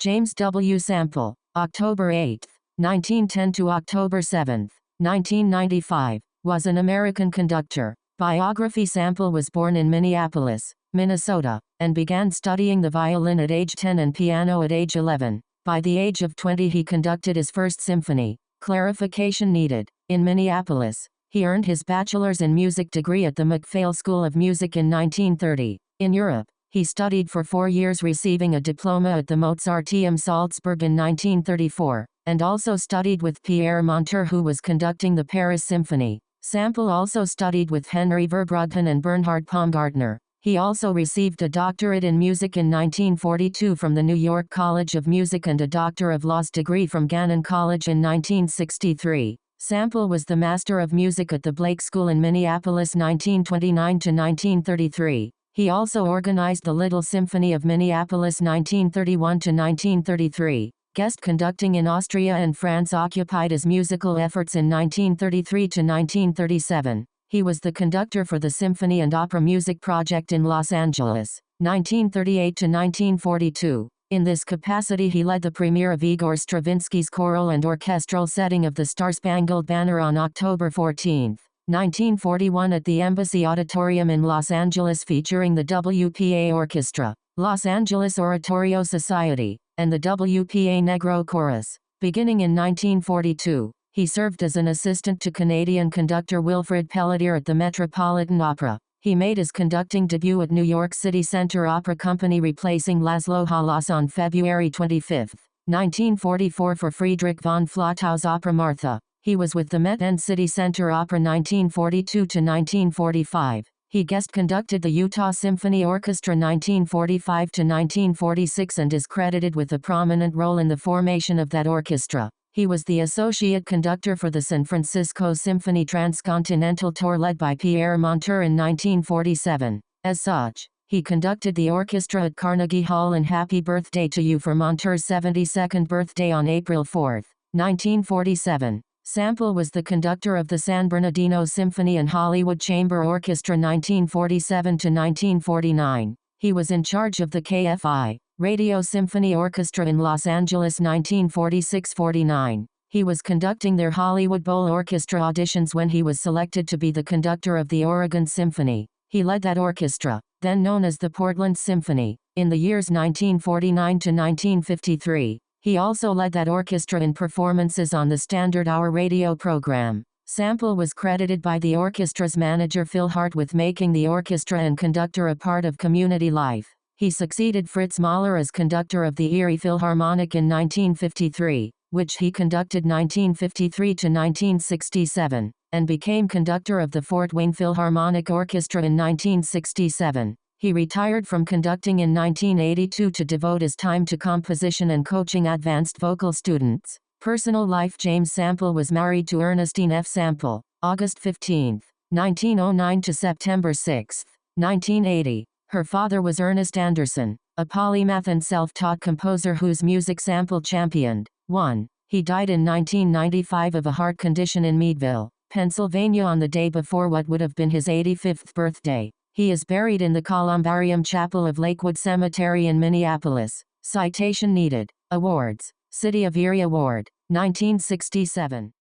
James W. Sample, October 8, 1910 to October 7, 1995, was an American conductor. Biography. Sample was born in Minneapolis, Minnesota, and began studying the violin at age 10 and piano at age 11. By the age of 20 he conducted his first symphony. Clarification needed. In Minneapolis, he earned his bachelor's in music degree at the McPhail School of Music in 1930. In Europe, he studied for 4 years, receiving a diploma at the Mozarteum Salzburg in 1934, and also studied with Pierre Monter, who was conducting the Paris Symphony. Sample also studied with Henry Verbruggen and Bernhard Baumgartner. He also received a doctorate in music in 1942 from the New York College of Music and a Doctor of Laws degree from Gannon College in 1963. Sample was the Master of Music at the Blake School in Minneapolis 1929 to 1933. He also organized the Little Symphony of Minneapolis 1931 to 1933. Guest conducting in Austria and France occupied his musical efforts in 1933 to 1937. He was the conductor for the Symphony and Opera Music Project in Los Angeles, 1938 to 1942. In this capacity he led the premiere of Igor Stravinsky's choral and orchestral setting of the Star-Spangled Banner on October 14, 1941 at the Embassy Auditorium in Los Angeles, featuring the WPA Orchestra, Los Angeles Oratorio Society, and the WPA Negro Chorus. Beginning in 1942, he served as an assistant to Canadian conductor Wilfrid Pelletier at the Metropolitan Opera. He made his conducting debut at New York City Center Opera Company, replacing Laszlo Halas on February 25, 1944 for Friedrich von Flottau's opera Martha. He was with the Met and City Center Opera 1942 to 1945. He guest conducted the Utah Symphony Orchestra 1945 to 1946 and is credited with a prominent role in the formation of that orchestra. He was the associate conductor for the San Francisco Symphony Transcontinental Tour led by Pierre Monter in 1947. As such, he conducted the orchestra at Carnegie Hall in Happy Birthday to You for Monter's 72nd birthday on April 4, 1947. Sample was the conductor of the San Bernardino Symphony and Hollywood Chamber Orchestra 1947 to 1949. He was in charge of the KFI Radio Symphony Orchestra in Los Angeles 1946-49. He was conducting their Hollywood Bowl Orchestra auditions when he was selected to be the conductor of the Oregon Symphony. He led that orchestra, then known as the Portland Symphony, in the years 1949 to 1953. He also led that orchestra in performances on the Standard Hour radio program. Sample was credited by the orchestra's manager Phil Hart with making the orchestra and conductor a part of community life. He succeeded Fritz Mahler as conductor of the Erie Philharmonic in 1953, which he conducted 1953 to 1967, and became conductor of the Fort Wayne Philharmonic Orchestra in 1967. He retired from conducting in 1982 to devote his time to composition and coaching advanced vocal students. Personal life. James Sample was married to Ernestine F. Sample, August 15, 1909 to September 6, 1980. Her father was Ernest Anderson, a polymath and self-taught composer whose music Sample championed. 1. He died in 1995 of a heart condition in Meadville, Pennsylvania on the day before what would have been his 85th birthday. He is buried in the Columbarium Chapel of Lakewood Cemetery in Minneapolis. Citation needed. Awards. City of Erie Award, 1967.